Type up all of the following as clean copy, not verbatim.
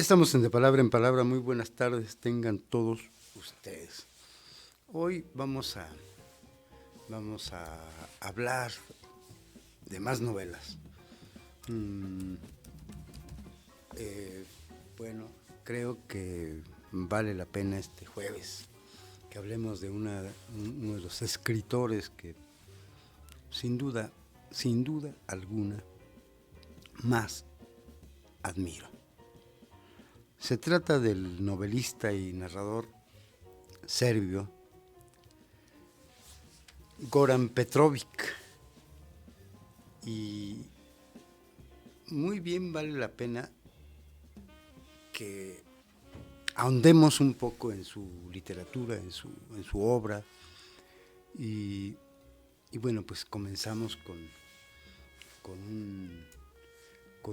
Estamos en en Palabra. Muy buenas tardes tengan todos ustedes. Hoy vamos a hablar de más novelas. Bueno, creo que vale la pena este jueves que hablemos de uno de los escritores que sin duda alguna, más admiro. Se trata del novelista y narrador serbio Goran Petrović, y muy bien vale la pena que ahondemos un poco en su literatura, en su obra, y bueno, pues comenzamos con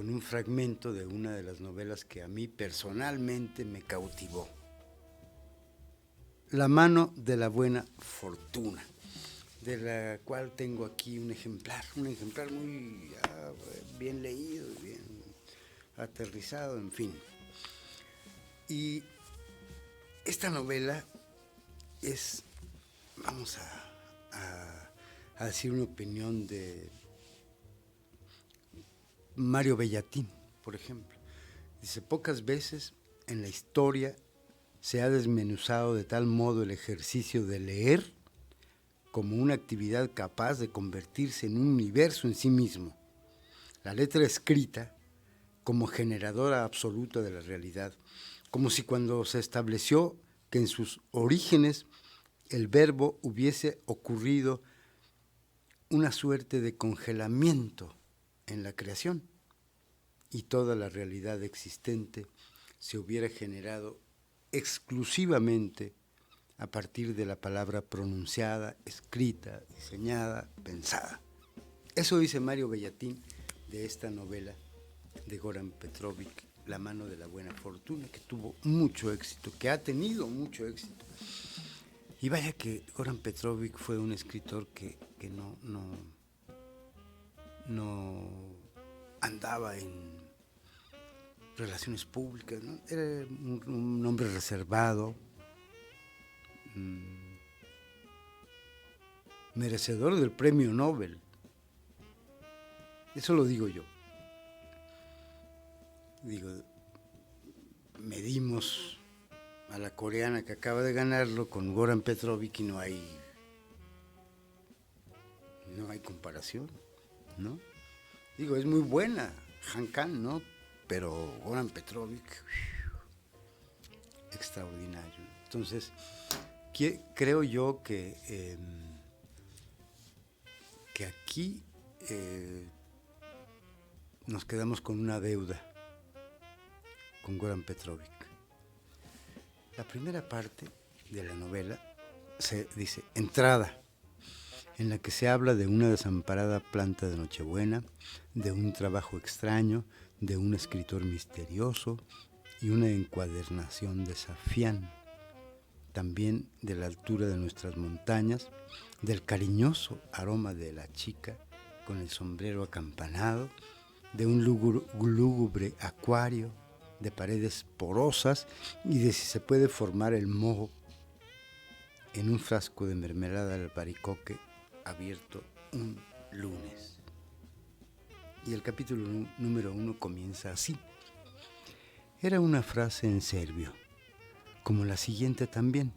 un fragmento de una de las novelas que a mí personalmente me cautivó. La mano de la buena fortuna, de la cual tengo aquí un ejemplar muy bien leído, bien aterrizado, en fin. Y esta novela es, vamos a decir una opinión de Mario Bellatín, por ejemplo. Dice: pocas veces en la historia se ha desmenuzado de tal modo el ejercicio de leer como una actividad capaz de convertirse en un universo en sí mismo. La letra escrita como generadora absoluta de la realidad, como si cuando se estableció que en sus orígenes el verbo hubiese ocurrido una suerte de congelamiento en la creación y toda la realidad existente se hubiera generado exclusivamente a partir de la palabra pronunciada, escrita, diseñada, pensada. Eso dice Mario Bellatín de esta novela de Goran Petrović, La mano de la buena fortuna, que tuvo mucho éxito, que ha tenido mucho éxito. Y vaya que Goran Petrović fue un escritor que no andaba en relaciones públicas, ¿no? Era un hombre reservado, merecedor del premio Nobel. Eso lo digo yo. Medimos a la coreana que acaba de ganarlo con Goran Petrović y no hay comparación, ¿no? Es muy buena Han Kang, ¿no? Pero Goran Petrović, extraordinario. Entonces, creo yo que aquí nos quedamos con una deuda con Goran Petrović. La primera parte de la novela se dice entrada, en la que se habla de una desamparada planta de Nochebuena, de un trabajo extraño, de un escritor misterioso y una encuadernación desafiante. También de la altura de nuestras montañas, del cariñoso aroma de la chica con el sombrero acampanado, de un lúgubre acuario, de paredes porosas y de si se puede formar el moho en un frasco de mermelada de albaricoque abierto un lunes. Y el capítulo número 1 comienza así. Era una frase en serbio, como la siguiente también,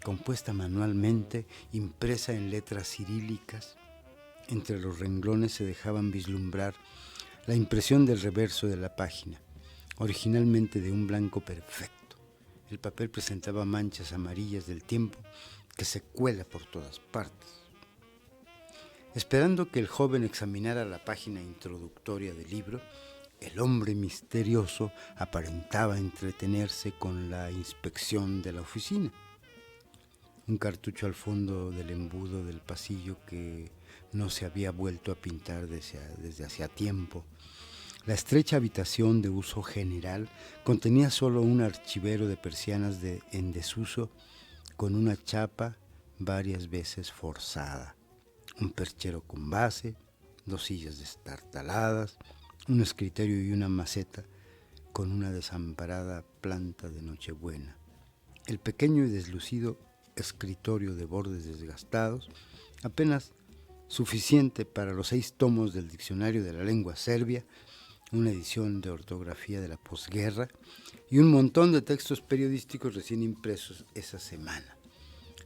compuesta manualmente, impresa en letras cirílicas. Entre los renglones se dejaban vislumbrar la impresión del reverso de la página, originalmente de un blanco perfecto. El papel presentaba manchas amarillas del tiempo que se cuela por todas partes. Esperando que el joven examinara la página introductoria del libro, el hombre misterioso aparentaba entretenerse con la inspección de la oficina. Un cartucho al fondo del embudo del pasillo que no se había vuelto a pintar desde hacía tiempo. La estrecha habitación de uso general contenía solo un archivero de persianas en desuso con una chapa varias veces forzada, un perchero con base, 2 sillas destartaladas, un escritorio y una maceta con una desamparada planta de Nochebuena. El pequeño y deslucido escritorio de bordes desgastados, apenas suficiente para los 6 tomos del diccionario de la lengua serbia, una edición de ortografía de la posguerra y un montón de textos periodísticos recién impresos esa semana.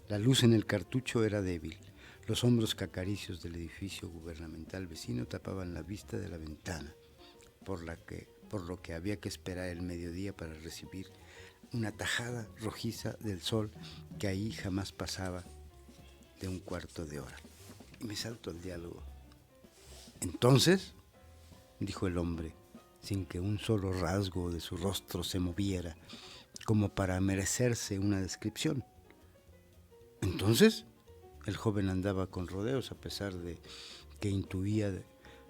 La luz en el cartucho era débil. Los hombros cacaricios del edificio gubernamental vecino tapaban la vista de la ventana, por lo que había que esperar el mediodía para recibir una tajada rojiza del sol que ahí jamás pasaba de un cuarto de hora. Y me salto al diálogo. Entonces, dijo el hombre, sin que un solo rasgo de su rostro se moviera, como para merecerse una descripción. Entonces, el joven andaba con rodeos a pesar de que intuía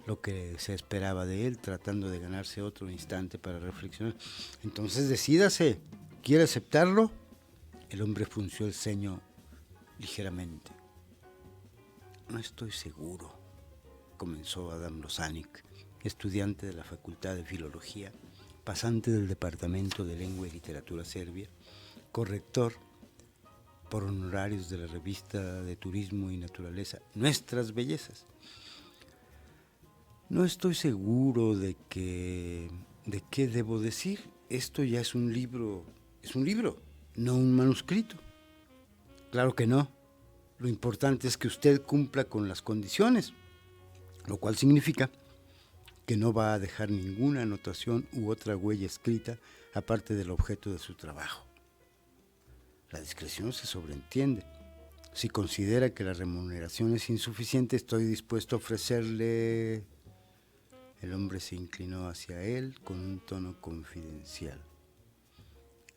lo que se esperaba de él, tratando de ganarse otro instante para reflexionar. Entonces, decídase, ¿quiere aceptarlo? El hombre frunció el ceño ligeramente. No estoy seguro, comenzó Adam Lozanik, estudiante de la Facultad de Filología, pasante del Departamento de Lengua y Literatura Serbia, corrector por honorarios de la revista de Turismo y Naturaleza Nuestras Bellezas. No estoy seguro de qué debo decir. Esto ya es un libro, no un manuscrito. Claro que no. Lo importante es que usted cumpla con las condiciones, lo cual significa que no va a dejar ninguna anotación u otra huella escrita aparte del objeto de su trabajo. La discreción se sobreentiende. Si considera que la remuneración es insuficiente, estoy dispuesto a ofrecerle... El hombre se inclinó hacia él con un tono confidencial.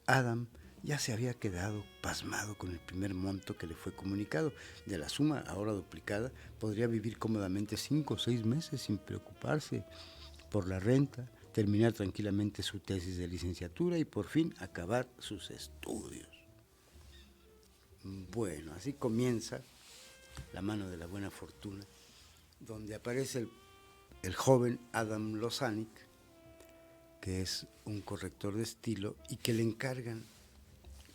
Adam ya se había quedado pasmado con el primer monto que le fue comunicado. De la suma ahora duplicada, podría vivir cómodamente 5 o 6 meses sin preocuparse por la renta, terminar tranquilamente su tesis de licenciatura y por fin acabar sus estudios. Bueno, así comienza La mano de la buena fortuna, donde aparece el joven Adam Lozanik, que es un corrector de estilo y que le encargan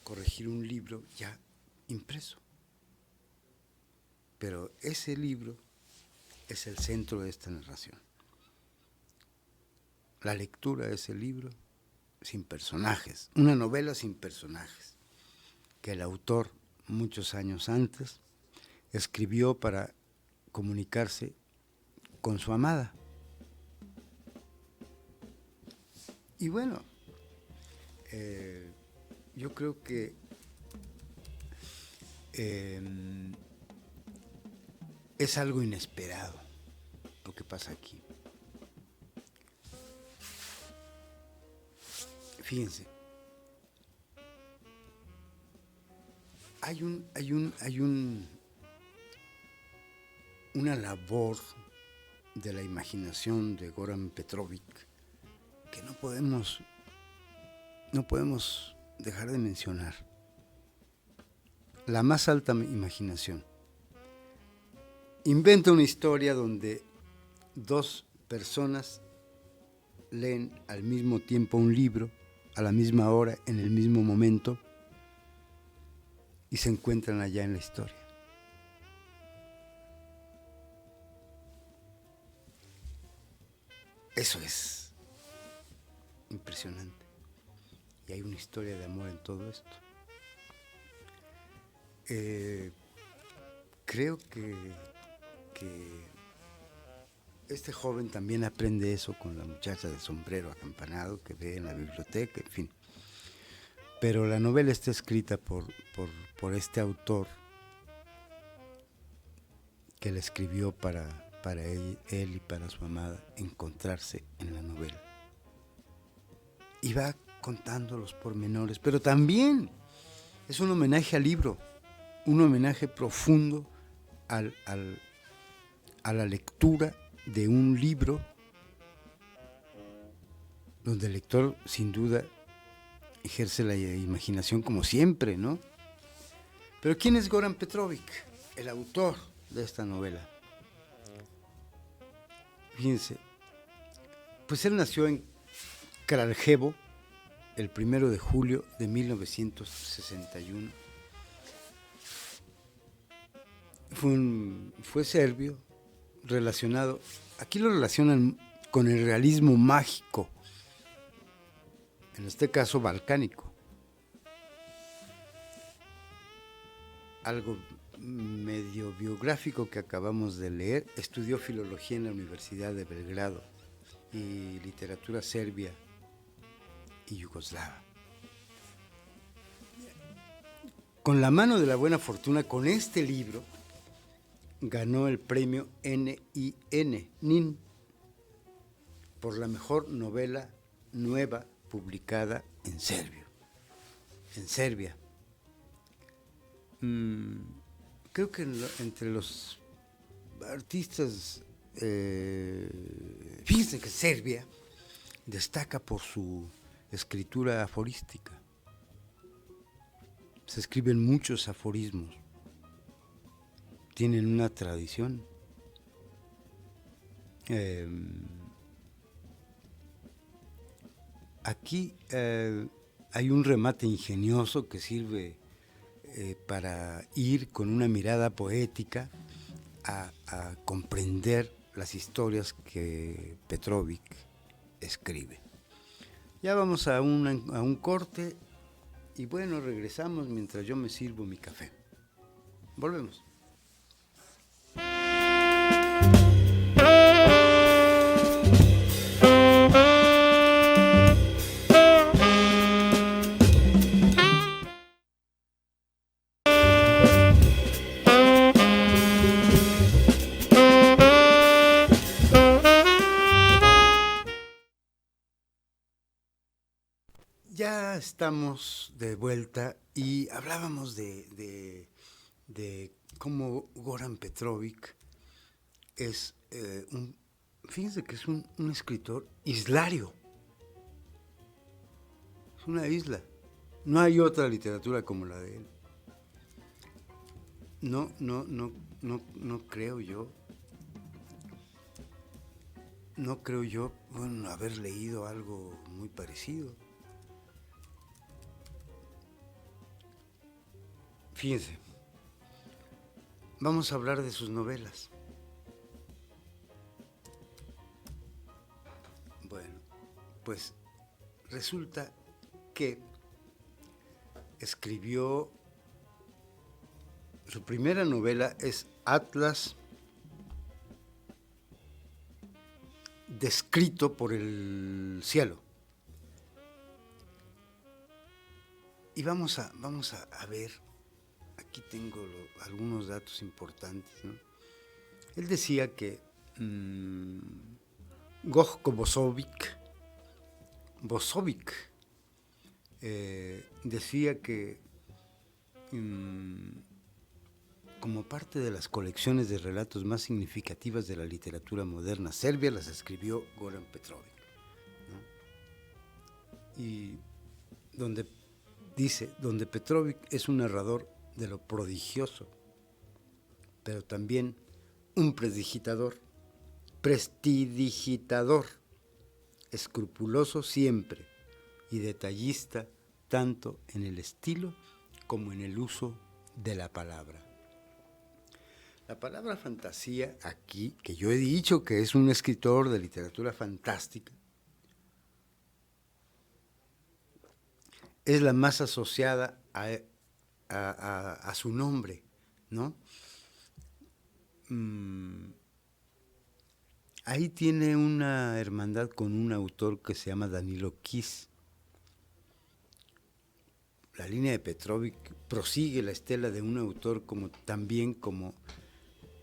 corregir un libro ya impreso. Pero ese libro es el centro de esta narración. La lectura de ese libro sin personajes, una novela sin personajes, que el autor muchos años antes escribió para comunicarse con su amada. Y bueno, yo creo que es algo inesperado lo que pasa aquí. Fíjense, hay una labor de la imaginación de Goran Petrović que no podemos dejar de mencionar. La más alta imaginación. Inventa una historia donde 2 personas leen al mismo tiempo un libro, a la misma hora, en el mismo momento, y se encuentran allá en la historia. Eso es impresionante. Y hay una historia de amor en todo esto. Creo que este joven también aprende eso con la muchacha del sombrero acampanado que ve en la biblioteca, en fin. Pero la novela está escrita por este autor que la escribió para él y para su amada encontrarse en la novela. Y va contando los pormenores, pero también es un homenaje al libro, un homenaje profundo a la lectura de un libro donde el lector sin duda ejerce la imaginación como siempre, ¿no? Pero ¿quién es Goran Petrović, el autor de esta novela? Fíjense, pues él nació en Kraljevo, el 1 de julio de 1961. Fue serbio, relacionado, aquí lo relacionan con el realismo mágico, en este caso balcánico. Algo medio biográfico que acabamos de leer. Estudió filología en la Universidad de Belgrado y literatura serbia y yugoslava. Con la mano de la buena fortuna, con este libro, ganó el premio NIN por la mejor novela nueva publicada en Serbia. Creo que entre los artistas, fíjense que Serbia destaca por su escritura aforística. Se escriben muchos aforismos. Tienen una tradición. Aquí hay un remate ingenioso que sirve para ir con una mirada poética a comprender las historias que Petrović escribe. Ya vamos a un corte y bueno, regresamos mientras yo me sirvo mi café. Volvemos. Ya estamos de vuelta y hablábamos de cómo Goran Petrović es fíjense que es un escritor islario. Es una isla. No hay otra literatura como la de él. No creo yo. No creo yo, bueno, haber leído algo muy parecido. Fíjense, vamos a hablar de sus novelas. Bueno, pues resulta que escribió, su primera novela es Atlas, descrito por el cielo. Y vamos a ver. Aquí tengo algunos datos importantes, ¿no? Él decía que Gojko Bosović decía que como parte de las colecciones de relatos más significativas de la literatura moderna serbia, las escribió Goran Petrović, ¿no? Y donde Petrović es un narrador de lo prodigioso, pero también un prestidigitador, escrupuloso siempre y detallista tanto en el estilo como en el uso de la palabra. La palabra fantasía aquí, que yo he dicho que es un escritor de literatura fantástica, es la más asociada a su nombre, ¿no? Ahí tiene una hermandad con un autor que se llama Danilo Kiss. La línea de Petrović prosigue la estela de un autor también como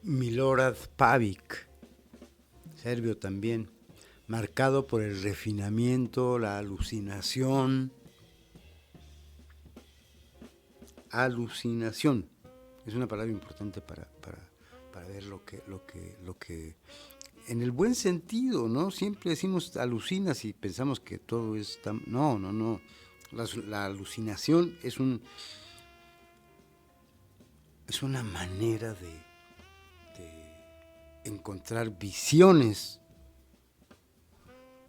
Milorad Pavić, serbio también, marcado por el refinamiento, la alucinación. Alucinación es una palabra importante para ver lo que en el buen sentido, ¿no? Siempre decimos alucinas y pensamos que todo es tan... No. La alucinación es una manera de encontrar visiones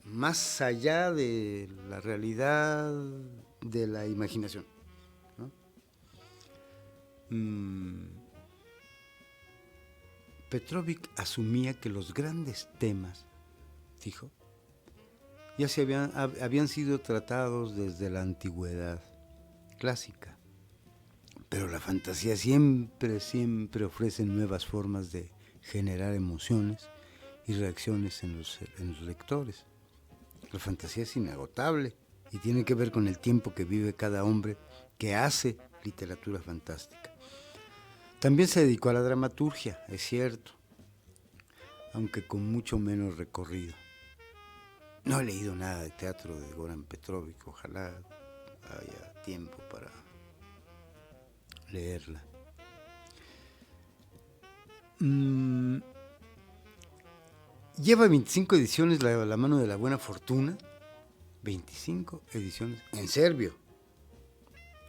más allá de la realidad, de la imaginación, ¿no? Petrovic asumía que los grandes temas, dijo, ya habían sido tratados desde la antigüedad clásica, pero la fantasía siempre ofrece nuevas formas de generar emociones y reacciones en los lectores. La fantasía es inagotable y tiene que ver con el tiempo que vive cada hombre que hace literatura fantástica. También se dedicó a la dramaturgia, es cierto, aunque con mucho menos recorrido. No he leído nada de teatro de Goran Petrovic, ojalá haya tiempo para leerla. Lleva 25 ediciones la mano de la buena fortuna, 25 ediciones en serbio.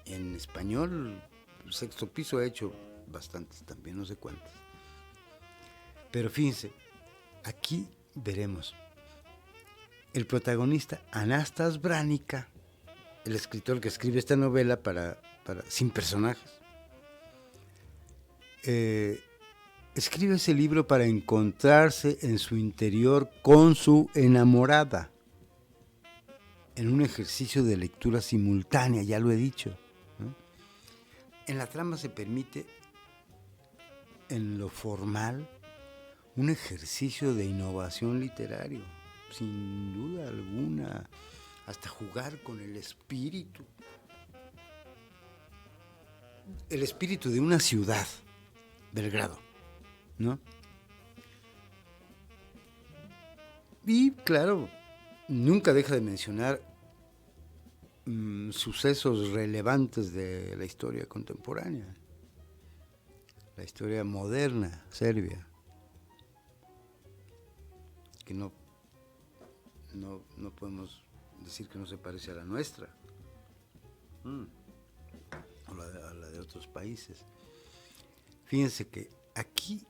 En español, el Sexto Piso ha hecho bastantes también, no sé cuántas. Pero fíjense, aquí veremos. El protagonista, Anastas Branica, el escritor que escribe esta novela sin personajes, escribe ese libro para encontrarse en su interior con su enamorada, en un ejercicio de lectura simultánea, ya lo he dicho, ¿no? En la trama se permite, en lo formal, un ejercicio de innovación literario, sin duda alguna, hasta jugar con el espíritu de una ciudad, Belgrado, ¿no? Y claro, nunca deja de mencionar sucesos relevantes de la historia contemporánea, la historia moderna serbia, que no podemos decir que no se parece a la nuestra, a la de otros países. Fíjense que aquí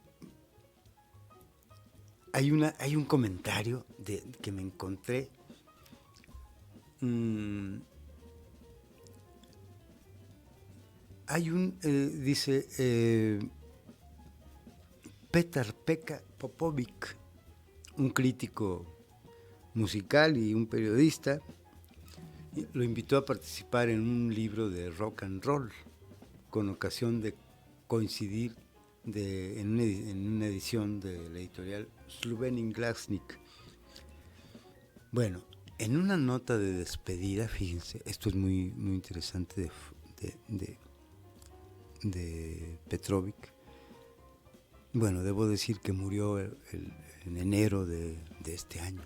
hay un comentario que me encontré. Dice Petar Peka Popovic, un crítico musical y un periodista, lo invitó a participar en un libro de rock and roll con ocasión de coincidir en una edición de la editorial Slovenin Glasnik. Bueno, en una nota de despedida, fíjense, esto es muy, muy interesante de Petrovic. Bueno, debo decir que murió en enero de este año,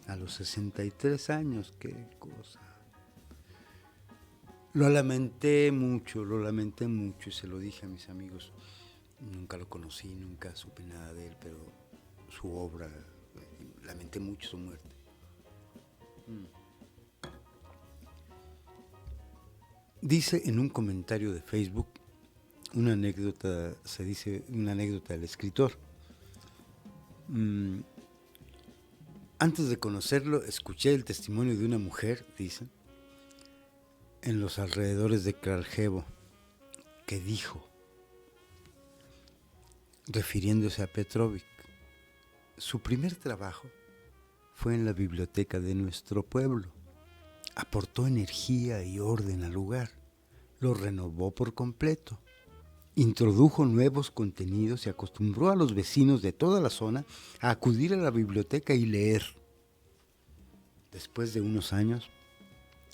a los 63 años, qué cosa. Lo lamenté mucho y se lo dije a mis amigos. Nunca lo conocí, nunca supe nada de él, pero su obra, lamenté mucho su muerte. Dice en un comentario de Facebook una anécdota del escritor. Antes de conocerlo, escuché el testimonio de una mujer, dice, en los alrededores de Kraljevo, que dijo, refiriéndose a Petrovic, su primer trabajo fue en la biblioteca de nuestro pueblo. Aportó energía y orden al lugar, lo renovó por completo, introdujo nuevos contenidos y acostumbró a los vecinos de toda la zona a acudir a la biblioteca y leer. Después de unos años,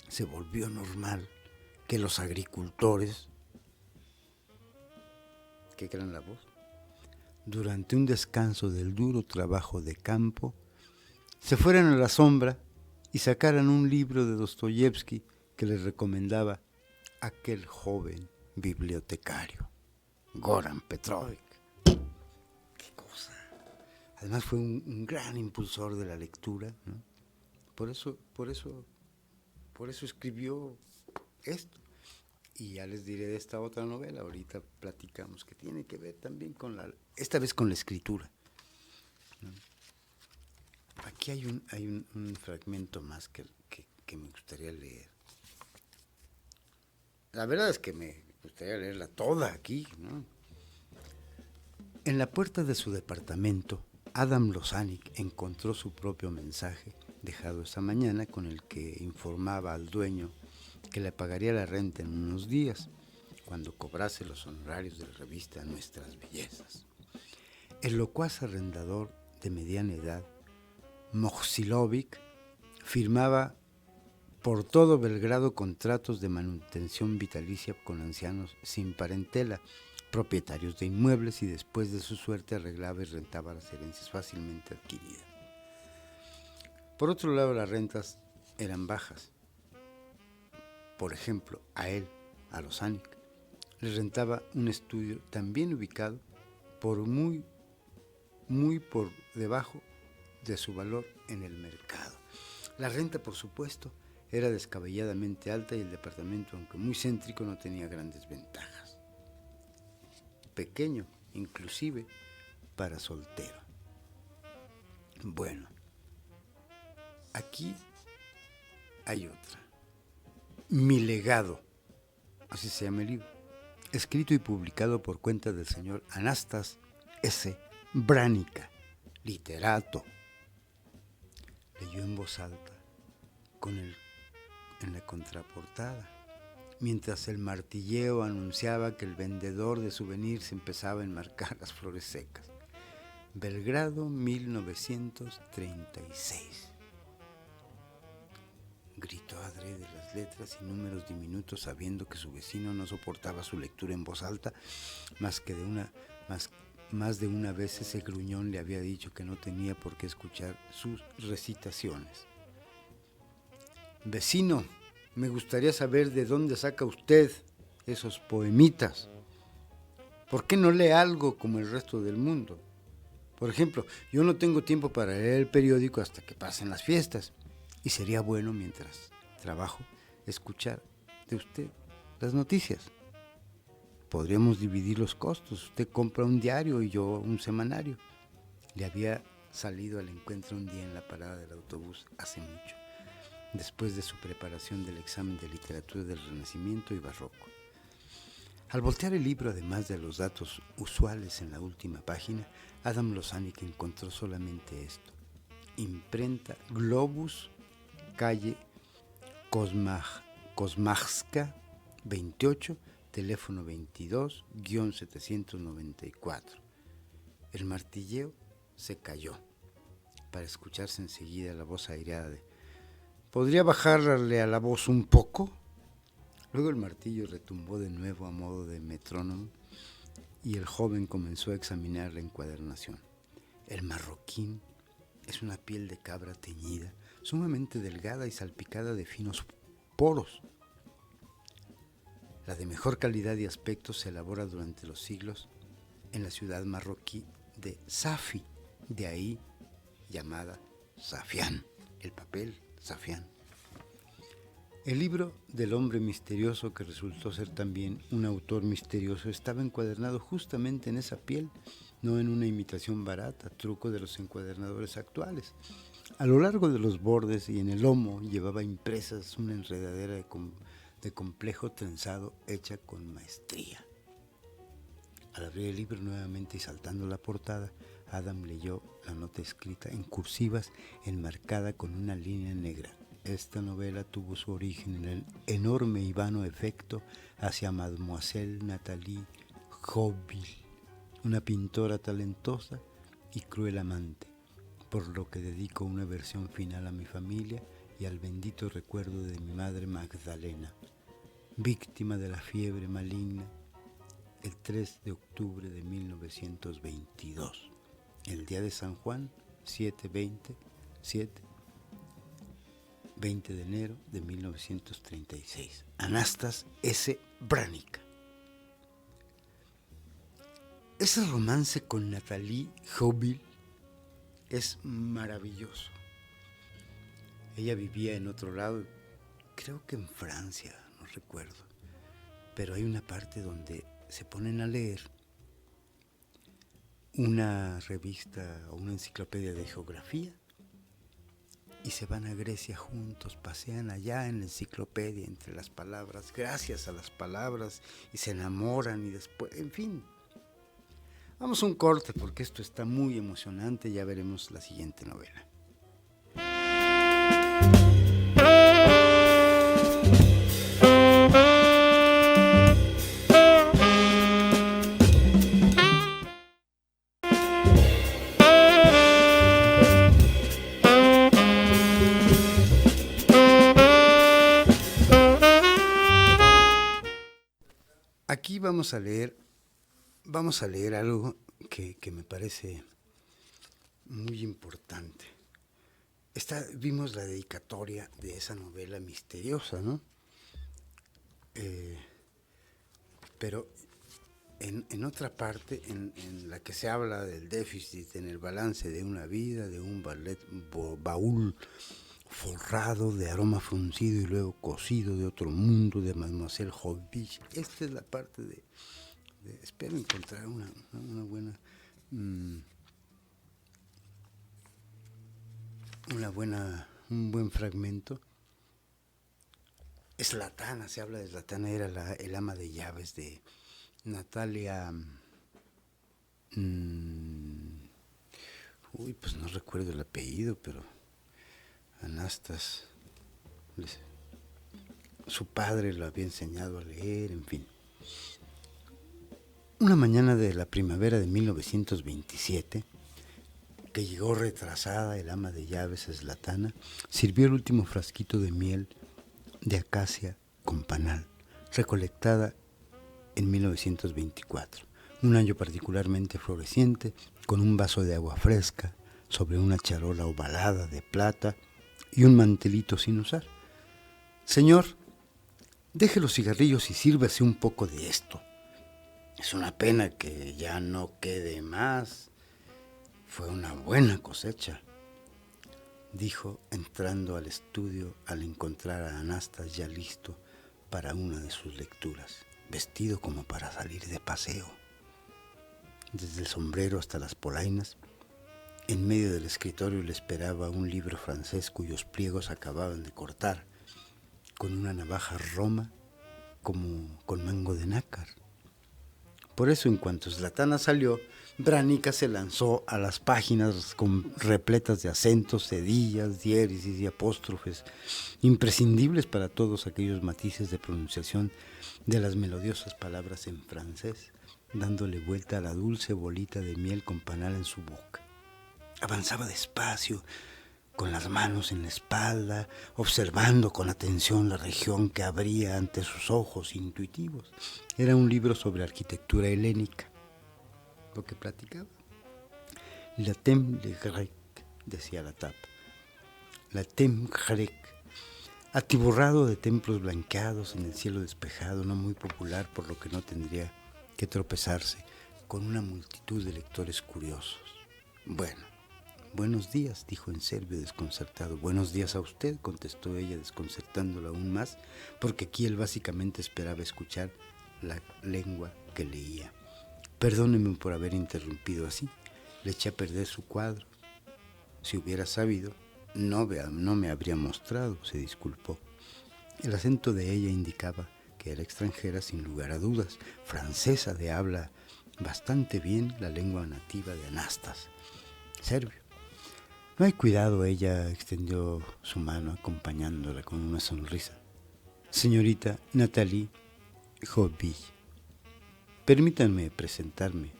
se volvió normal que los agricultores, ¿qué crean la voz? Durante un descanso del duro trabajo de campo, se fueran a la sombra y sacaran un libro de Dostoyevsky que les recomendaba aquel joven bibliotecario, Goran Petrovic. ¡Qué cosa! Además fue un gran impulsor de la lectura, ¿no? Por eso escribió esto. Y ya les diré de esta otra novela, ahorita platicamos, que tiene que ver también esta vez con la escritura, ¿no? Aquí hay un fragmento más que me gustaría leer. La verdad es que me gustaría leerla toda aquí, ¿no? En la puerta de su departamento, Adam Lozanic encontró su propio mensaje dejado esa mañana con el que informaba al dueño que le pagaría la renta en unos días, cuando cobrase los honorarios de la revista Nuestras Bellezas. El locuaz arrendador de mediana edad, Moxilovic, firmaba por todo Belgrado contratos de manutención vitalicia con ancianos sin parentela, propietarios de inmuebles, y después de su suerte arreglaba y rentaba las herencias fácilmente adquiridas. Por otro lado, las rentas eran bajas. Por ejemplo, a él, a Lozanic, le rentaba un estudio también ubicado por muy por debajo de su valor en el mercado. La renta, por supuesto, era descabelladamente alta y el departamento, aunque muy céntrico, no tenía grandes ventajas. Pequeño, inclusive, para soltero. Bueno, aquí hay otra. Mi legado, así se llama el libro, escrito y publicado por cuenta del señor Anastas S. Branica, literato. Leyó en voz alta, en la contraportada, mientras el martilleo anunciaba que el vendedor de souvenirs empezaba a enmarcar las flores secas. Belgrado, 1936. Gritó adrede las letras y números diminutos, sabiendo que su vecino no soportaba su lectura en voz alta, más de una vez ese gruñón le había dicho que no tenía por qué escuchar sus recitaciones. Vecino, me gustaría saber de dónde saca usted esos poemitas. ¿Por qué no lee algo como el resto del mundo? Por ejemplo, yo no tengo tiempo para leer el periódico hasta que pasen las fiestas. Y sería bueno, mientras trabajo, escuchar de usted las noticias. Podríamos dividir los costos. Usted compra un diario y yo un semanario. Le había salido al encuentro un día en la parada del autobús hace mucho, después de su preparación del examen de literatura del Renacimiento y Barroco. Al voltear el libro, además de los datos usuales en la última página, Adam Lozanic encontró solamente esto: imprenta Globus, calle Kosmajska 28, teléfono 22-794. El martilleo se cayó, para escucharse enseguida la voz aireada de: ¿podría bajarle a la voz un poco? Luego el martillo retumbó de nuevo a modo de metrónomo y el joven comenzó a examinar la encuadernación. El marroquín es una piel de cabra teñida, sumamente delgada y salpicada de finos poros. La de mejor calidad y aspecto se elabora durante los siglos en la ciudad marroquí de Safi, de ahí llamada Safián, el papel Safián. El libro del hombre misterioso, que resultó ser también un autor misterioso, estaba encuadernado justamente en esa piel, no en una imitación barata, truco de los encuadernadores actuales. A lo largo de los bordes y en el lomo llevaba impresas una enredadera de complejo trenzado hecha con maestría. Al abrir el libro nuevamente y saltando la portada, Adam leyó la nota escrita en cursivas enmarcada con una línea negra. Esta novela tuvo su origen en el enorme y vano efecto hacia Mademoiselle Nathalie Joubille, una pintora talentosa y cruel amante, por lo que dedico una versión final a mi familia y al bendito recuerdo de mi madre Magdalena, víctima de la fiebre maligna el 3 de octubre de 1922, el día de San Juan, 20 de enero de 1936. Anastas S. Branica. Ese romance con Nathalie Joubille es maravilloso. Ella vivía en otro lado, creo que en Francia, no recuerdo, pero hay una parte donde se ponen a leer una revista o una enciclopedia de geografía y se van a Grecia juntos, pasean allá en la enciclopedia entre las palabras, gracias a las palabras, y se enamoran y después, en fin. Vamos a un corte porque esto está muy emocionante, ya veremos la siguiente novela. Aquí vamos a leer algo que me parece muy importante. Vimos la dedicatoria de esa novela misteriosa, ¿no? Pero en otra parte, en la que se habla del déficit en el balance de una vida, de un baúl forrado de aroma fruncido y luego cocido de otro mundo, de Mademoiselle Hobbish. Esta es la parte de espero encontrar una buena un buen fragmento. Zlatana, se habla de Zlatana, era el ama de llaves de Natalia, pues no recuerdo el apellido, pero Anastas, su padre lo había enseñado a leer, en fin. Una mañana de la primavera de 1927, que llegó retrasada el ama de llaves Zlatana, sirvió el último frasquito de miel de acacia con panal, recolectada en 1924, un año particularmente floreciente, con un vaso de agua fresca sobre una charola ovalada de plata y un mantelito sin usar. Señor, deje los cigarrillos y sírvase un poco de esto. Es una pena que ya no quede más. Fue una buena cosecha, dijo entrando al estudio al encontrar a Anastas ya listo para una de sus lecturas, vestido como para salir de paseo. Desde el sombrero hasta las polainas, en medio del escritorio le esperaba un libro francés cuyos pliegos acababan de cortar con una navaja roma como con mango de nácar. Por eso, en cuanto Zlatana salió, Branica se lanzó a las páginas repletas de acentos, cedillas, diéresis y apóstrofes, imprescindibles para todos aquellos matices de pronunciación de las melodiosas palabras en francés, dándole vuelta a la dulce bolita de miel con panal en su boca. Avanzaba despacio, con las manos en la espalda, observando con atención la región que abría ante sus ojos intuitivos. Era un libro sobre arquitectura helénica, lo que platicaba. La thème de grec, decía la tapa. La thème grec, atiborrado de templos blanqueados en el cielo despejado, no muy popular, por lo que no tendría que tropezarse con una multitud de lectores curiosos. Bueno, buenos días, dijo en serbio desconcertado. Buenos días a usted, contestó ella, desconcertándola aún más, porque aquí él básicamente esperaba escuchar la lengua que leía. Perdóneme por haber interrumpido así, le eché a perder su cuadro. Si hubiera sabido, no me habría mostrado, se disculpó. El acento de ella indicaba que era extranjera sin lugar a dudas, francesa de habla bastante bien la lengua nativa de Anastas, serbio. No hay cuidado, ella extendió su mano acompañándola con una sonrisa. Señorita Nathalie Hobbish, permítanme presentarme.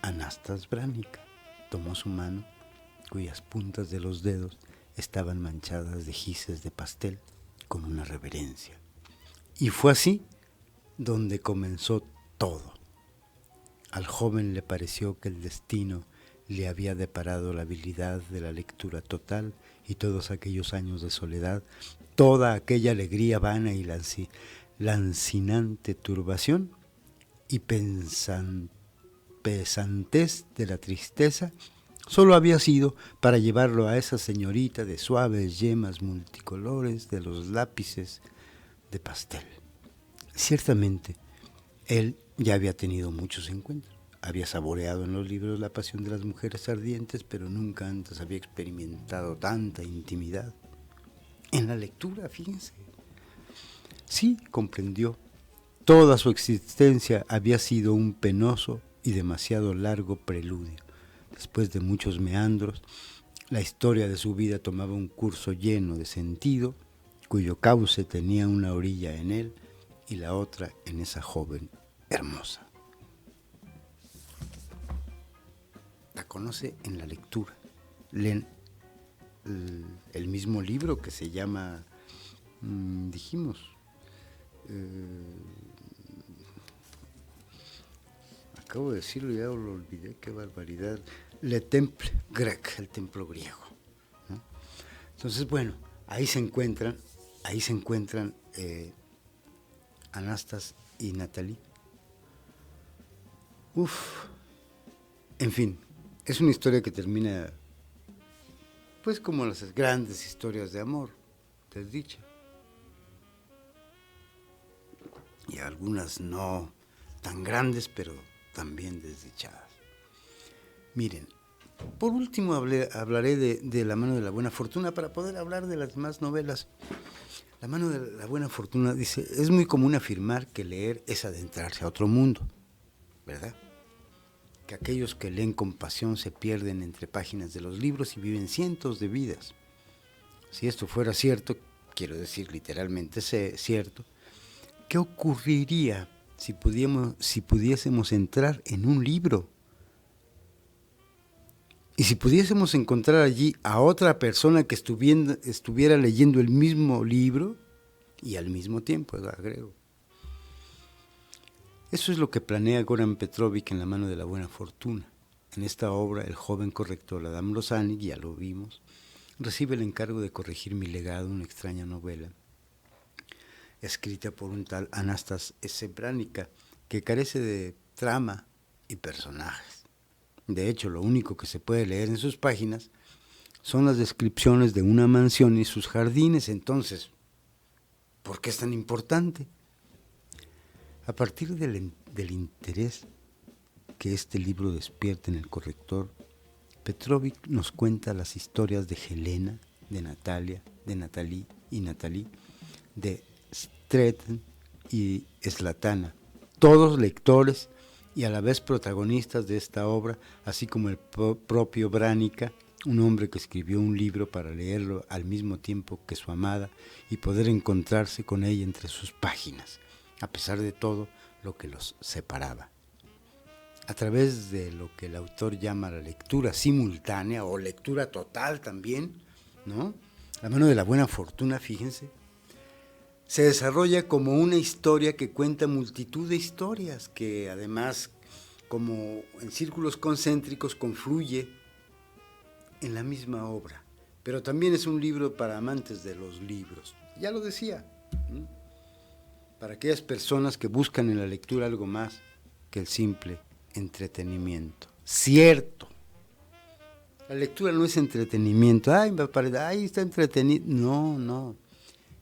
Anastas Branica. Tomó su mano, cuyas puntas de los dedos estaban manchadas de gises de pastel, con una reverencia. Y fue así donde comenzó todo. Al joven le pareció que el destino le había deparado la habilidad de la lectura total y todos aquellos años de soledad, toda aquella alegría vana y lancinante turbación y pesantez de la tristeza, solo había sido para llevarlo a esa señorita de suaves yemas multicolores de los lápices de pastel. Ciertamente, él ya había tenido muchos encuentros. Había saboreado en los libros la pasión de las mujeres ardientes, pero nunca antes había experimentado tanta intimidad. En la lectura, fíjense. Sí, comprendió. Toda su existencia había sido un penoso y demasiado largo preludio. Después de muchos meandros, la historia de su vida tomaba un curso lleno de sentido, cuyo cauce tenía una orilla en él y la otra en esa joven hermosa. La conoce en la lectura. Leen el mismo libro que se llama, dijimos, acabo de decirlo, ya lo olvidé, qué barbaridad. Le Temple Grec, el templo griego, ¿no? Entonces, bueno, ahí se encuentran Anastas y Natalie. En fin, es una historia que termina, pues como las grandes historias de amor, desdicha. Y algunas no tan grandes, pero también desdichadas. Miren, por último hablaré de La mano de la buena fortuna para poder hablar de las demás novelas. La mano de la buena fortuna dice, es muy común afirmar que leer es adentrarse a otro mundo, ¿verdad? Que aquellos que leen con pasión se pierden entre páginas de los libros y viven cientos de vidas. Si esto fuera cierto, quiero decir literalmente cierto, ¿qué ocurriría si pudiésemos entrar en un libro? Y si pudiésemos encontrar allí a otra persona que estuviera leyendo el mismo libro y al mismo tiempo, agrego. Eso es lo que planea Goran Petrovic en La mano de la buena fortuna. En esta obra, el joven corrector Adam Lozanic, ya lo vimos, recibe el encargo de corregir Mi legado, una extraña novela, escrita por un tal Anastas Sebránica, que carece de trama y personajes. De hecho, lo único que se puede leer en sus páginas son las descripciones de una mansión y sus jardines. Entonces, ¿por qué es tan importante? A partir del interés que este libro despierta en el corrector, Petrovic nos cuenta las historias de Helena, de Natalia, de Natalie, de Stretan y Zlatana, todos lectores y a la vez protagonistas de esta obra, así como el propio Branica, un hombre que escribió un libro para leerlo al mismo tiempo que su amada y poder encontrarse con ella entre sus páginas, a pesar de todo lo que los separaba. A través de lo que el autor llama la lectura simultánea o lectura total también, ¿no? La mano de la buena fortuna, fíjense, se desarrolla como una historia que cuenta multitud de historias, que además, como en círculos concéntricos, confluye en la misma obra. Pero también es un libro para amantes de los libros. Ya lo decía, ¿no? Para aquellas personas que buscan en la lectura algo más que el simple entretenimiento. Cierto. La lectura no es entretenimiento. Ay, está entretenido. No.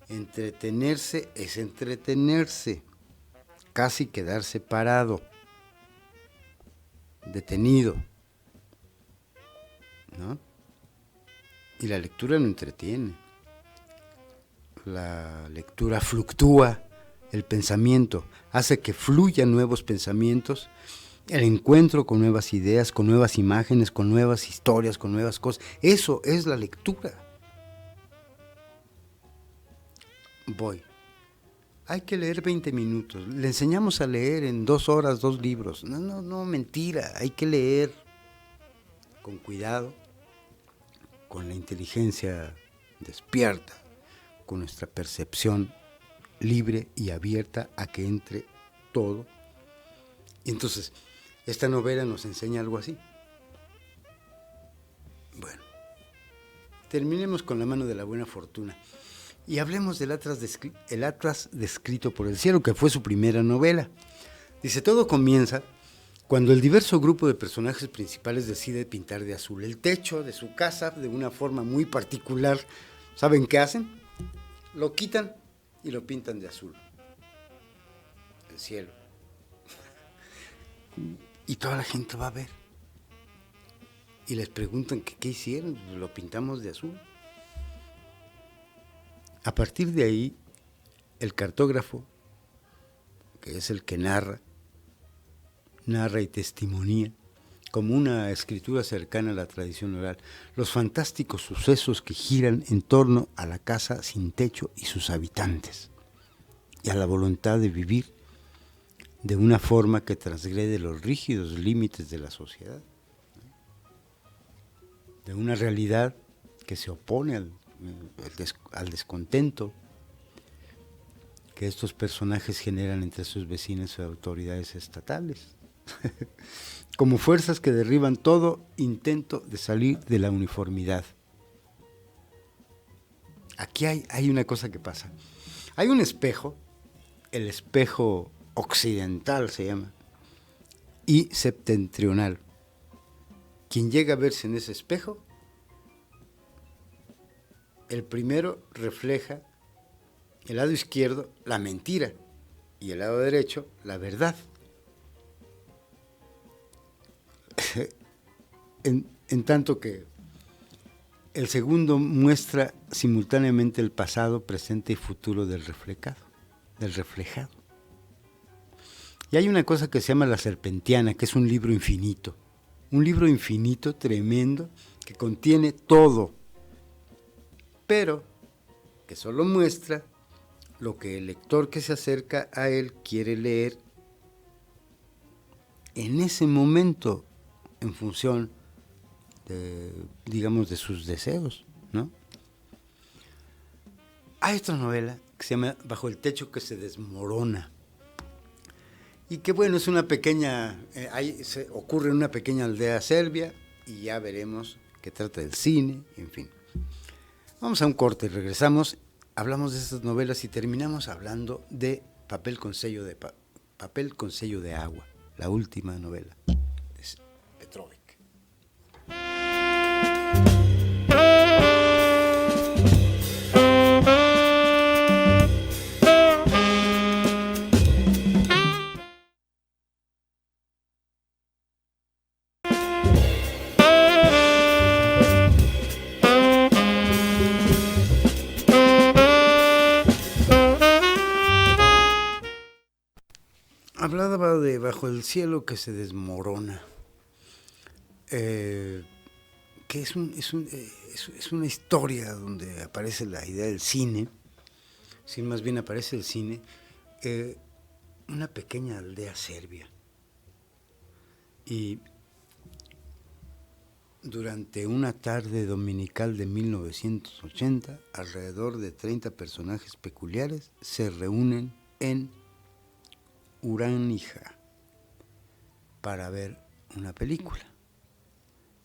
Entretenerse es entretenerse, casi quedarse parado, detenido, ¿no? Y la lectura no entretiene. La lectura fluctúa el pensamiento, hace que fluyan nuevos pensamientos, el encuentro con nuevas ideas, con nuevas imágenes, con nuevas historias, con nuevas cosas. Eso es la lectura. Hay que leer 20 minutos. Le enseñamos a leer en 2 horas 2 libros. No, mentira. Hay que leer con cuidado, con la inteligencia despierta, con nuestra percepción libre y abierta a que entre todo. Y entonces, esta novela nos enseña algo así. Bueno, terminemos con La mano de la buena fortuna. Y hablemos del Atlas descrito por el cielo, que fue su primera novela. Dice, todo comienza cuando el diverso grupo de personajes principales decide pintar de azul el techo de su casa de una forma muy particular. ¿Saben qué hacen? Lo quitan y lo pintan de azul. El cielo. y toda la gente va a ver. Y les preguntan que qué hicieron, pues lo pintamos de azul. A partir de ahí, el cartógrafo, que es el que narra y testimonía, como una escritura cercana a la tradición oral, los fantásticos sucesos que giran en torno a la casa sin techo y sus habitantes, y a la voluntad de vivir de una forma que transgrede los rígidos límites de la sociedad, de una realidad que se opone al descontento que estos personajes generan entre sus vecinos y autoridades estatales, como fuerzas que derriban todo intento de salir de la uniformidad. Aquí hay una cosa que pasa. Hay un espejo, el espejo occidental se llama, y septentrional. Quien llega a verse en ese espejo, el primero refleja el lado izquierdo, la mentira, y el lado derecho, la verdad. En tanto que el segundo muestra simultáneamente el pasado, presente y futuro del reflejado. Y hay una cosa que se llama la Serpentiana, que es un libro infinito tremendo, que contiene todo, pero que solo muestra lo que el lector que se acerca a él quiere leer en ese momento, en función de, digamos, de sus deseos, ¿no? Hay otra novela que se llama Bajo el techo que se desmorona, y que bueno, es una pequeña, ocurre en una pequeña aldea serbia, y ya veremos que trata del cine, en fin. Vamos a un corte y regresamos, hablamos de estas novelas y terminamos hablando de Papel con sello de agua, la última novela de Petrovic. Hablaba de Bajo el cielo que se desmorona, que es una historia donde aparece la idea del cine, sí, más bien aparece el cine, una pequeña aldea serbia. Y durante una tarde dominical de 1980, alrededor de 30 personajes peculiares se reúnen en Uranica para ver una película.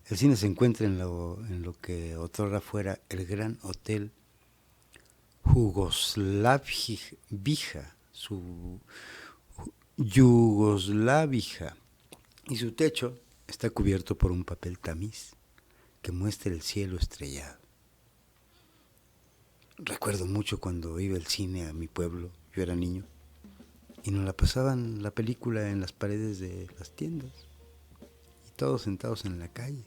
El cine se encuentra en lo que otrora fuera el Gran Hotel Yugoslavija, y su techo está cubierto por un papel tamiz que muestra el cielo estrellado. Recuerdo mucho cuando iba al cine a mi pueblo, yo era niño, y nos la pasaban la película en las paredes de las tiendas, y todos sentados en la calle.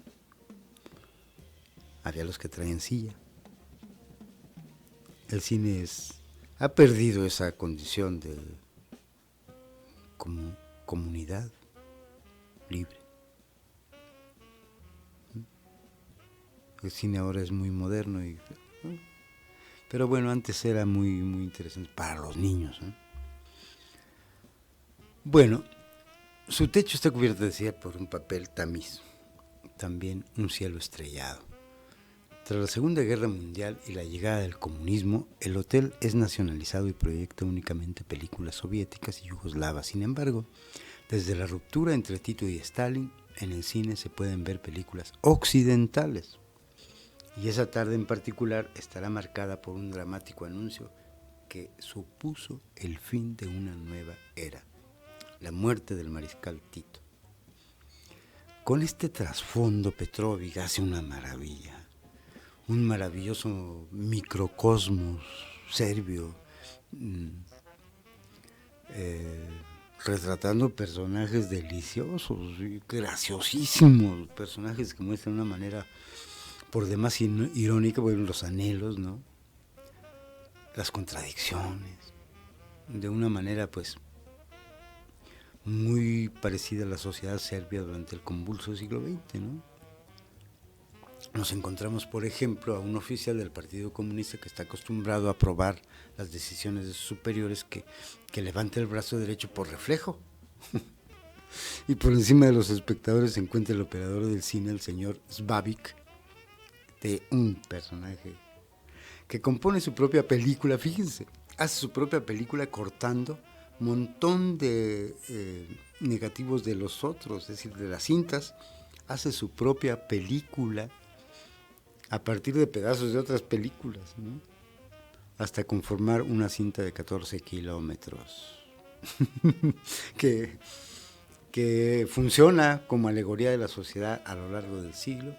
Había los que traían silla. El cine ha perdido esa condición de comunidad libre. El cine ahora es muy moderno, pero bueno, antes era muy, muy interesante para los niños, ¿no? Bueno, su techo está cubierto, decía, por un papel tamiz, también un cielo estrellado. Tras la Segunda Guerra Mundial y la llegada del comunismo, el hotel es nacionalizado y proyecta únicamente películas soviéticas y yugoslavas. Sin embargo, desde la ruptura entre Tito y Stalin, en el cine se pueden ver películas occidentales. Y esa tarde en particular estará marcada por un dramático anuncio que supuso el fin de una nueva era: la muerte del mariscal Tito. Con este trasfondo, Petrovic hace una maravilla, un maravilloso microcosmos serbio, retratando personajes deliciosos, y graciosísimos, personajes que muestran de una manera por demás irónica, bueno, los anhelos, ¿no? Las contradicciones, de una manera pues muy parecida a la sociedad serbia durante el convulso siglo XX, ¿no? Nos encontramos, por ejemplo, a un oficial del Partido Comunista que está acostumbrado a aprobar las decisiones de sus superiores que levanta el brazo derecho por reflejo. Y por encima de los espectadores se encuentra el operador del cine, el señor Svavic, de un personaje que compone su propia película, fíjense, hace su propia película cortando un montón de negativos de los otros, es decir, de las cintas, hace su propia película a partir de pedazos de otras películas, ¿no? Hasta conformar una cinta de 14 kilómetros que funciona como alegoría de la sociedad a lo largo del siglo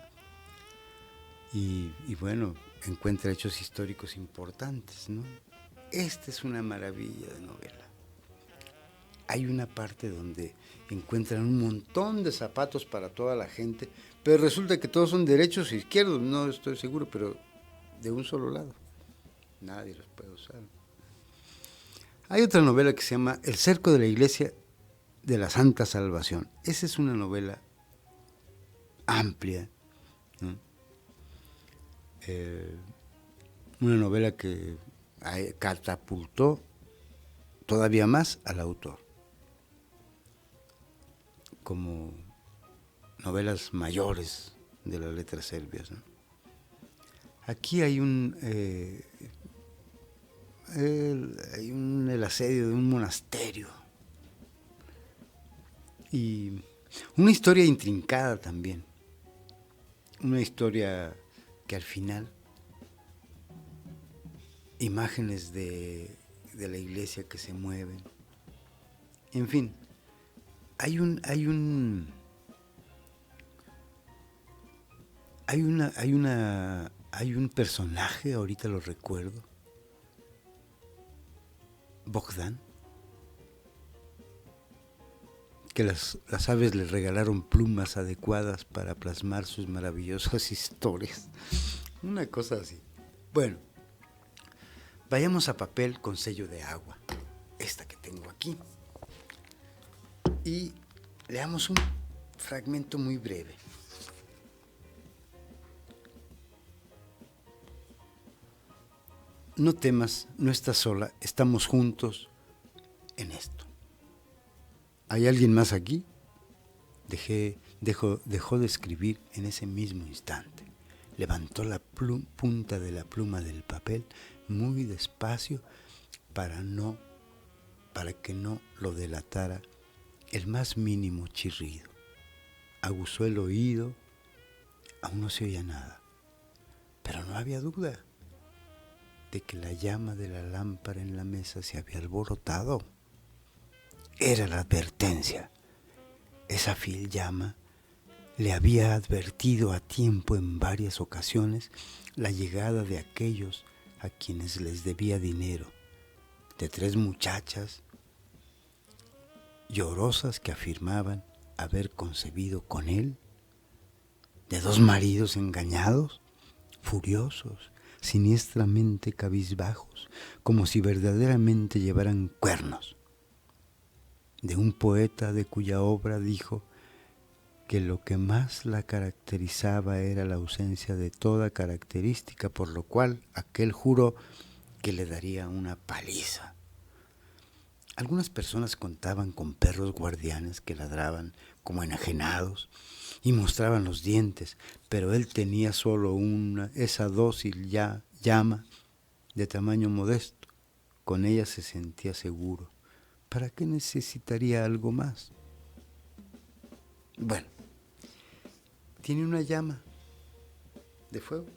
y bueno, encuentra hechos históricos importantes, ¿no? Esta es una maravilla de novela. Hay una parte donde encuentran un montón de zapatos para toda la gente, pero resulta que todos son derechos e izquierdos, no estoy seguro, pero de un solo lado. Nadie los puede usar. Hay otra novela que se llama El cerco de la iglesia de la Santa Salvación. Esa es una novela amplia, ¿no? Una novela que catapultó todavía más al autor como novelas mayores de las letras serbias, ¿no? Aquí hay el asedio de un monasterio y una historia intrincada también, una historia que al final imágenes de la iglesia que se mueven, en fin, hay un personaje, ahorita lo recuerdo, Bogdan, que las aves le regalaron plumas adecuadas para plasmar sus maravillosas historias. Una cosa así. Bueno, vayamos a papel con sello de agua, esta que tengo aquí, y leamos un fragmento muy breve. No temas, no estás sola, estamos juntos en esto. ¿Hay alguien más aquí? Dejó de escribir en ese mismo instante. Levantó la punta de la pluma del papel muy despacio para que no lo delatara el más mínimo chirrido. Aguzó el oído, aún no se oía nada, pero no había duda de que la llama de la lámpara en la mesa se había alborotado. Era la advertencia. Esa fiel llama le había advertido a tiempo en varias ocasiones la llegada de aquellos a quienes les debía dinero, de 3 muchachas llorosas que afirmaban haber concebido con él, de 2 maridos engañados, furiosos, siniestramente cabizbajos, como si verdaderamente llevaran cuernos, de un poeta de cuya obra dijo que lo que más la caracterizaba era la ausencia de toda característica, por lo cual aquel juró que le daría una paliza. Algunas personas contaban con perros guardianes que ladraban como enajenados y mostraban los dientes, pero él tenía solo esa dócil llama de tamaño modesto. Con ella se sentía seguro. ¿Para qué necesitaría algo más? Bueno, tiene una llama de fuego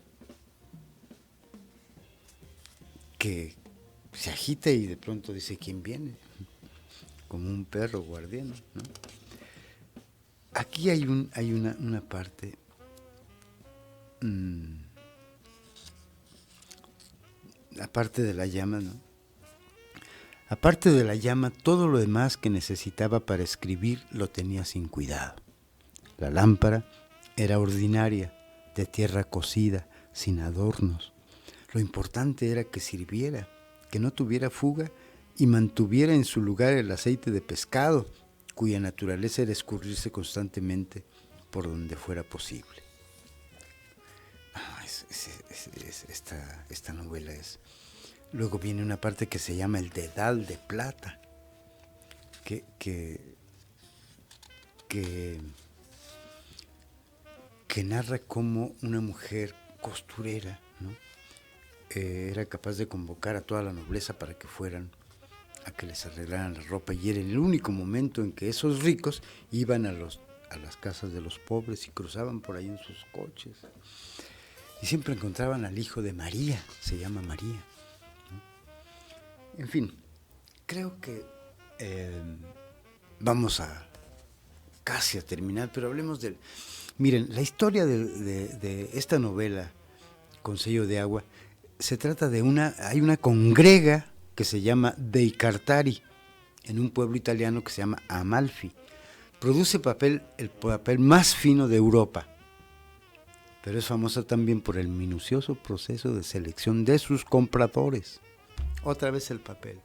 que se agita y de pronto dice ¿quién viene? Como un perro guardián, ¿no? Aquí hay una parte aparte de la llama, ¿no? Aparte de la llama, todo lo demás que necesitaba para escribir lo tenía sin cuidado. La lámpara era ordinaria, de tierra cocida, sin adornos. Lo importante era que sirviera, que no tuviera fuga y mantuviera en su lugar el aceite de pescado, cuya naturaleza era escurrirse constantemente por donde fuera posible. Esta novela es... Luego viene una parte que se llama El Dedal de Plata, que narra cómo una mujer costurera, ¿no?, era capaz de convocar a toda la nobleza para que fueran a que les arreglaran la ropa, y era el único momento en que esos ricos iban a las casas de los pobres y cruzaban por ahí en sus coches. Y siempre encontraban al hijo de María, se llama María, ¿no? En fin, creo que vamos casi a terminar, pero hablemos del... Miren, la historia de esta novela, Con sello de agua, se trata de hay una congrega que se llama Dei Cartari, en un pueblo italiano que se llama Amalfi. Produce el papel más fino de Europa, pero es famosa también por el minucioso proceso de selección de sus compradores. Otra vez el papel,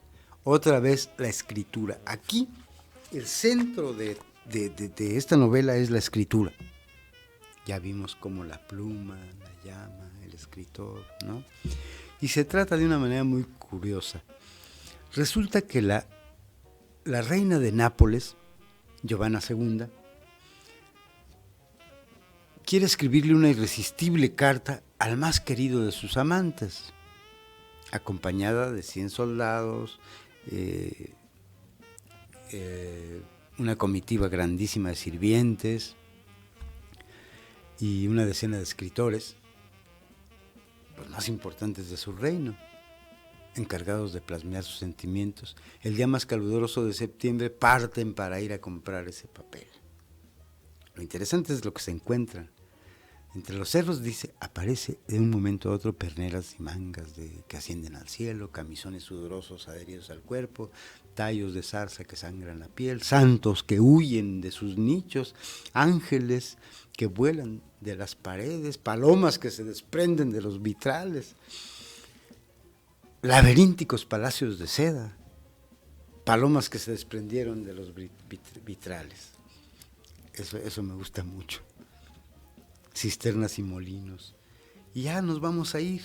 otra vez la escritura. Aquí el centro de esta novela es la escritura. Ya vimos cómo la pluma, la llama, el escritor, ¿no? Y se trata de una manera muy curiosa. Resulta que la reina de Nápoles, Giovanna II, quiere escribirle una irresistible carta al más querido de sus amantes, acompañada de 100 soldados, una comitiva grandísima de sirvientes y una decena de escritores, los más importantes de su reino, encargados de plasmar sus sentimientos. El día más caluroso de septiembre parten para ir a comprar ese papel. Lo interesante es lo que se encuentran. Entre los cerros, dice, aparece de un momento a otro perneras y mangas que ascienden al cielo, camisones sudorosos adheridos al cuerpo, tallos de zarza que sangran la piel, santos que huyen de sus nichos, ángeles que vuelan de las paredes, palomas que se desprenden de los vitrales, laberínticos palacios de seda, palomas que se desprendieron de los vitrales. Eso me gusta mucho. Cisternas y molinos. Y ya nos vamos a ir.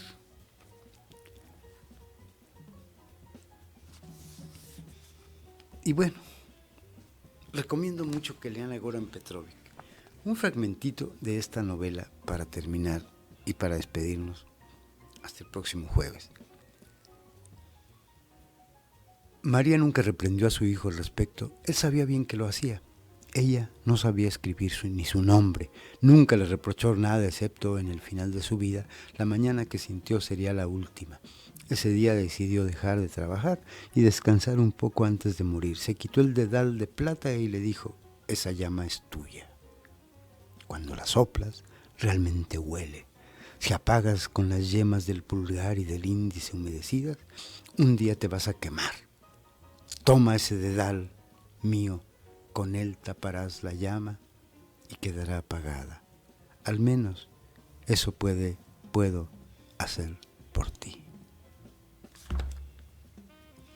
Y bueno, recomiendo mucho que lean a Goran Petrovic. Un fragmentito de esta novela para terminar y para despedirnos hasta el próximo jueves. María nunca reprendió a su hijo al respecto. Él sabía bien que lo hacía. Ella no sabía escribir ni su nombre. Nunca le reprochó nada, excepto en el final de su vida, la mañana que sintió sería la última. Ese día decidió dejar de trabajar y descansar un poco antes de morir. Se quitó el dedal de plata y le dijo: esa llama es tuya. Cuando la soplas, realmente huele. Si apagas con las yemas del pulgar y del índice humedecidas, un día te vas a quemar. Toma ese dedal mío, con él taparás la llama y quedará apagada. Al menos eso puedo hacer por ti.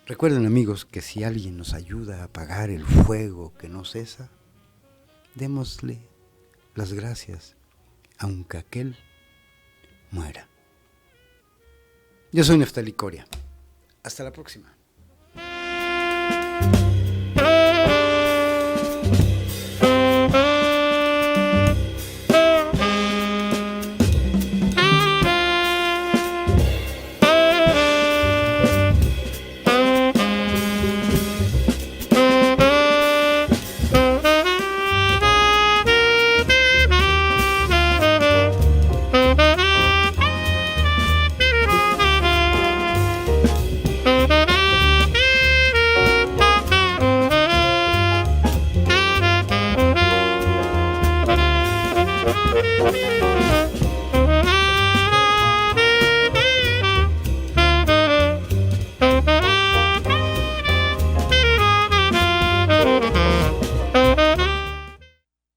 Recuerden, amigos, que si alguien nos ayuda a apagar el fuego que no cesa, démosle las gracias, aunque aquel muera. Yo soy Neftali Coria. Hasta la próxima.